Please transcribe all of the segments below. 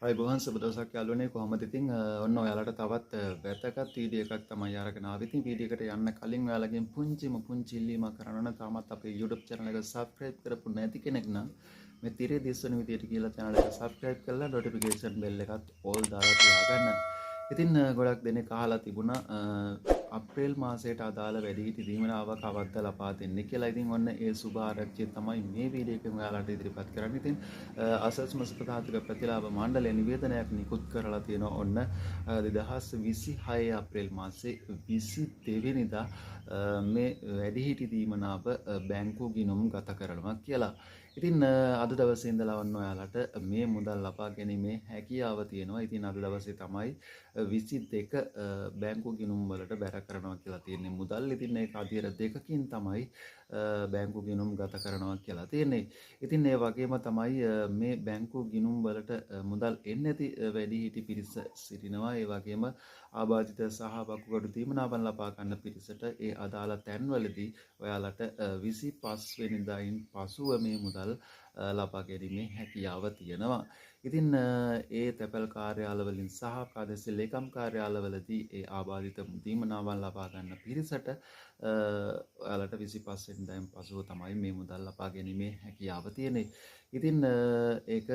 අයිබෝවන් සුබ දවසක් යාළුවනේ කොහොමද ඉතින් ඔන්න ඔයාලට තවත් වැදගත් වීඩියෝ එකක් තමයි අරගෙන ආවේ. ඉතින් වීඩියෝ එකට යන්න කලින් ඔයාලගෙන් පුංචි ඉල්ලීමක් කරන්න ඕන. තාමත් අපේ YouTube channel එක subscribe කරපු නැති කෙනෙක් නම් මේ තිරේ දිස්වන විදියට කියලා channel එක subscribe කරලා notification bell එකත් all දාලා තියාගන්න. ඉතින් ගොඩක් දෙනෙක් අහලා තිබුණා අප්‍රේල් මාසයට අදාළ වැඩිහිටි දීමනාවක් අවද්ද ලබා දෙන්නේ කියලා. ඉතින් ඔන්න ඒ සුබ ආරංචිය තමයි මේ වීඩියෝ එකෙන් ඔයාලට ඉදිරිපත් කරන්නේ. ඉතින් අසස්ම සුපතාතික ප්‍රතිලාභ මණ්ඩලය නිවේදනයක් නිකුත් කරලා තියෙනවා. ඔන්න 2026 අප්‍රේල් මාසේ 22 වෙනිදා මේ වැඩිහිටි දීමනාව බැංකු ගිණුම් ගත කරනවා කියලා. ඉතින් අද දවසේ ඉඳලා ඔන්න ඔයාලට මේ මුදල් ලබා ගැනීමේ හැකියාව තියෙනවා. ඉතින් අද දවසේ තමයි 22 බැංකු ගිණුම් වලට බැර කරනවා කියලා තියෙන්නේ මුදල්. ඉතින් ඒක අදියර දෙකකින් තමයි බැංකු ගිණුම් ගත කරනවා කියලා තියෙන්නේ. ඉතින් ඒ වගේම තමයි මේ බැංකු ගිණුම් වලට මුදල් එන්නේ නැති වැඩිහිටි පිරිස සිටිනවා. ඒ වගේම ආබාධිත සහ වකුගඩු දීමනාවන් ලබා ගන්න පිරිසට ඒ අදාළ තැන්වලදී ඔයාලට 25 වෙනිදායින් පසුව මේ මුදල් ලබා ගැනීමේ හැකියාව තියෙනවා. ඉතින් ඒ තැපැල් කාර්යාලවලින් සහ ප්‍රාදේශීය ලේකම් කාර්යාලවලදී ඒ ආබාධිත දීමනාවන් ලබා ගන්න පිරිසට ඔයාලට 25 වෙනිදායින් පසුව තමයි මේ මුදල් ලබා ගැනීමේ හැකියාව තියෙන්නේ. ඉතින් ඒක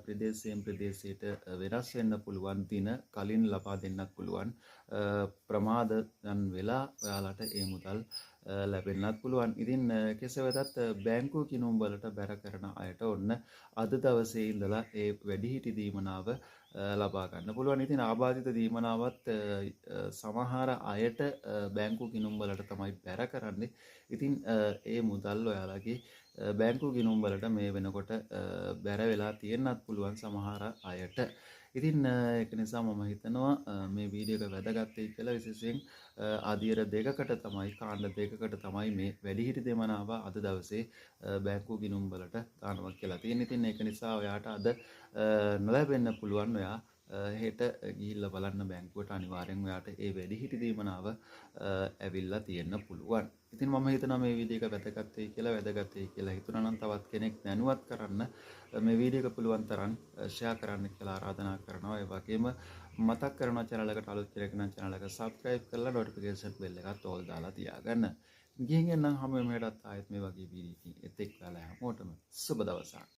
ප්‍රදේශයෙන් ප්‍රදේශයට වෙනස් වෙන්න පුළුවන්. දින කලින් ලබා දෙන්නත් පුළුවන්. ප්‍රමාද යන වෙලා ඔයාලට ඒ මුදල් ලැබෙන්නත් පුළුවන්. ඉතින් කෙසේ වෙතත් බැංකු ගිණුම් වලට බැර කරන අයට ඔන්න අද දවසේ ඉඳලා ඒ වැඩිහිටි දීමනාව ලබා ගන්න පුළුවන්. ඉතින් ආබාධිත දීමනාවත් සමහර අයට බැංකු ගිණුම් වලට තමයි බැර කරන්නේ. ඉතින් ඒ මුදල් ඔයාලගේ බැංකු ගිණුම් වලට මේ වෙනකොට බැර වෙලා තියෙන්නත් පුළුවන් සමහර අයට. ඉතින් ඒක නිසා මම හිතනවා මේ වීඩියෝ එක වැදගත් වෙයි කියලා. විශේෂයෙන් අදියර දෙකකට තමයි කාණ්ඩ දෙකකට තමයි මේ වැඩිහිටි දෙමනාව අද දවසේ බැංකු ගිණුම් වලට දානවා කියලා තියෙනවා. ඉතින් ඒක නිසා ඔයාට අද නොලැබෙන්න පුළුවන්. ඔයා හෙට ගිහිල්ලා බලන්න බැංකුවට අනිවාර්යෙන් ඔයාට ඒ වැඩිහිටි දීමනාව ඇවිල්ලා තියෙන්න පුළුවන්. ඉතින් මම හිතනවා මේ වීඩියෝ එක වැදගත් වෙයි කියලා හිතුණා නම් තවත් කෙනෙක් දැනුවත් කරන්න මේ වීඩියෝ එක පුළුවන් තරම් ෂෙයා කරන්න කියලා ආරාධනා කරනවා. ඒ වගේම මතක් කරනවා channel එකට අලුත් කෙනෙක් නම් channel එක subscribe කරලා notification bell එකත් all දාලා තියාගන්න. ගිහින් එන්නම් හැම වෙලේටත් ආයෙත් මේ වගේ වීඩියෝ එකකින් එතෙක් වෙලා හැමෝටම සුබ දවසක්.